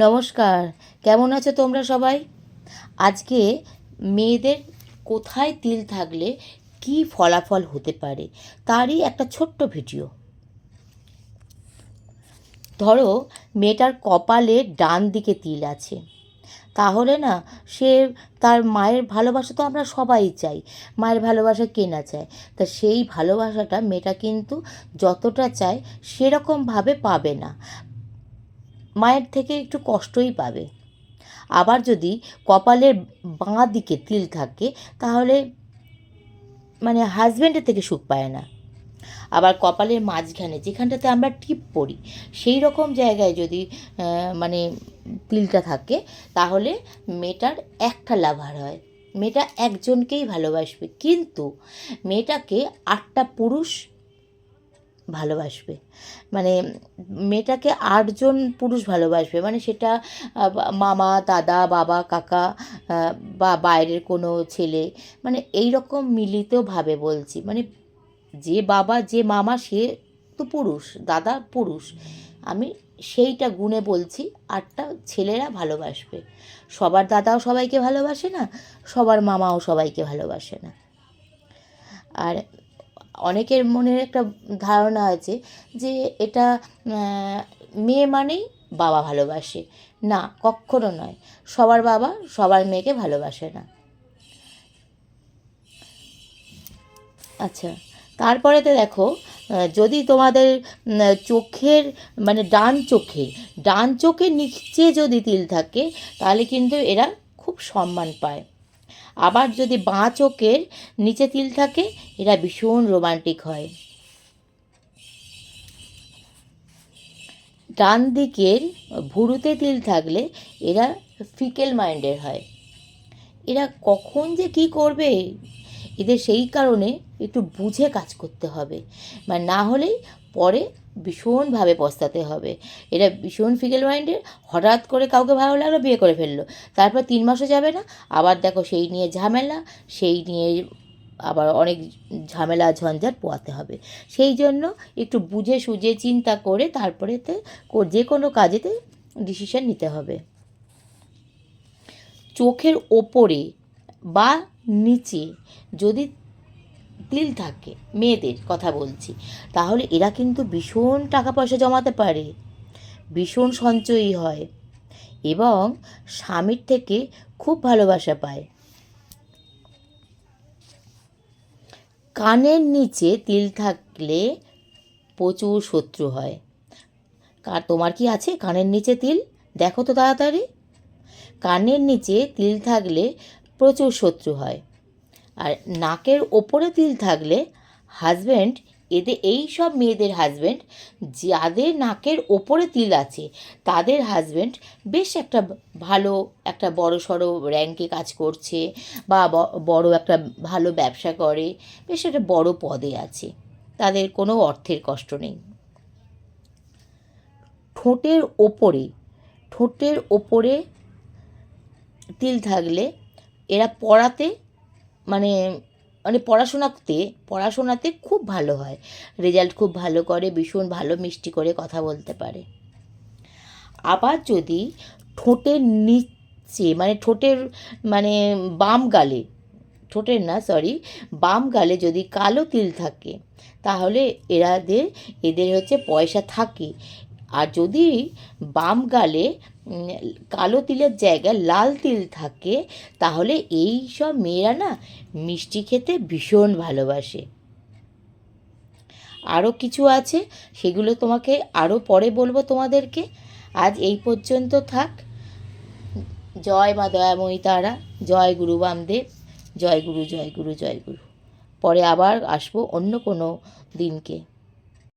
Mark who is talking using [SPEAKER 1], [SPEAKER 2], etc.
[SPEAKER 1] নমস্কার। কেমন আছো তোমরা সবাই? আজকে মেয়েদের কোথায় তিল থাকলে কি ফলাফল হতে পারে তারই একটা ছোট্ট ভিডিও। ধরো মেয়েটার কপালে ডান দিকে তিল আছে, তাহলে না সে তার মায়ের ভালোবাসা তো আমরা সবাই চাই, মায়ের ভালোবাসা কে না চায়। তা সেই ভালোবাসাটা মেয়েটা কিন্তু যতটা চায় সেরকমভাবে পাবে না, মায়ের থেকে একটু কষ্টই পাবে। আবার যদি কপালের বাঁ দিকে তিল থাকে তাহলে হাজব্যান্ডের থেকে সুখ পায় না। আবার কপালের মাঝখানে যেখানটাতে আমরা টিপ পড়ি সেই রকম জায়গায় যদি মানে তিলটা থাকে তাহলে মেয়েটার একটা লাভার হয়, মেয়েটা একজনকেই ভালোবাসবে, কিন্তু মেয়েটাকে 8টা পুরুষ ভালোবাসবে। মানে মেয়েটাকে 8জন পুরুষ ভালোবাসবে, সেটা মামা, দাদা, বাবা, কাকা বা বাইরের কোনো ছেলে, এই রকম মিলিতভাবে বলছি। যে বাবা যে মামা সে তো পুরুষ, দাদা পুরুষ, আমি সেইটা গুণে বলছি। 8টা ছেলেরা ভালোবাসবে। সবার দাদাও সবাইকে ভালোবাসে না, সবার মামাও সবাইকে ভালোবাসে না। আর অনেকের মনে একটা ধারণা আছে যে এটা মেয়ে মানেই বাবা ভালোবাসে। না, কখনো নয়। সবার বাবা সবার মেয়েকে ভালোবাসে না। আচ্ছা, তারপরেতে দেখো, যদি তোমাদের চোখের ডান চোখের নিচে যদি তিল থাকে তাহলে কিন্তু এরা খুব সম্মান পায়। আবার যদি বাঁ চোখের নিচে তিল থাকে এরা ভীষণ রোমান্টিক হয়। ডান দিকের ভুরুতে তিল থাকলে এরা ফিকেল মাইন্ডের হয়। এরা কখন যে কী করবে, এদের সেই কারণে একটু বুঝে কাজ করতে হবে, না হলেই পরে ভীষণভাবে পস্তাতে হবে। এরা ভীষণ ফিকেল মাইন্ডের। হঠাৎ করে কাউকে ভালো লাগলো, বিয়ে করে ফেললো, তারপর 3 মাসও যাবে না, আবার দেখো সেই নিয়ে ঝামেলা, সেই নিয়ে আবার অনেক ঝামেলা ঝঞ্ঝাট পোয়াতে হবে। সেই জন্য একটু বুঝে সুঝে চিন্তা করে তারপরেতে যে কোনো কাজেতে ডিসিশন নিতে হবে। চোখের ওপরে বা নিচে যদি তিল থাকে, মেয়েদের কথা বলছি, তাহলে এরা কিন্তু ভীষণ টাকা পয়সা জমাতে পারে, ভীষণ সঞ্চয়ী হয় এবং স্বামীর থেকে খুব ভালোবাসা পায়। কানের নিচে তিল থাকলে প্রচুর শত্রু হয়। তোমার কি আছে কানের নিচে তিল? দেখো তো তাড়াতাড়ি। কানের নিচে তিল থাকলে প্রচুর শত্রু হয়। আর নাকের ওপরে তিল থাকলে হাজব্যান্ড, এই সব মেয়েদের হাজব্যান্ড যাদের নাকের ওপরে তিল আছে তাদের হাজব্যান্ড বেশ একটা ভালো, একটা বড় সড়ো র্যাঙ্কে কাজ করছে বা বড় একটা ভালো ব্যবসা করে, বেশ একটা বড় পদে আছে, তাদের কোনো অর্থের কষ্ট নেই। ঠোঁটের ওপরে তিল থাকলে এরা পড়াতে মানে মানে পড়াশোনাতে খুব ভালো হয়, রেজাল্ট খুব ভালো করে, ভীষণ ভালো মিষ্টি করে কথা বলতে পারে। আবার যদি ঠোঁটের নিচে ঠোঁটের বাম গালে, বাম গালে যদি কালো তিল থাকে তাহলে এদের হচ্ছে পয়সা থাকে। আর যদি বাম গালে কালো তিলের জায়গায় লাল তিল থাকে তাহলে এই সব মেয়েরা না মিষ্টি খেতে ভীষণ ভালোবাসে। আরও কিছু আছে, সেগুলো তোমাকে আরও পরে বলবো তোমাদেরকে। আজ এই পর্যন্ত থাক। জয় মা দয়াময়ী তারা, জয় গুরু বামদেব, জয় গুরু জয় গুরু জয় গুরু। পরে আবার আসবো অন্য কোনো দিনকে।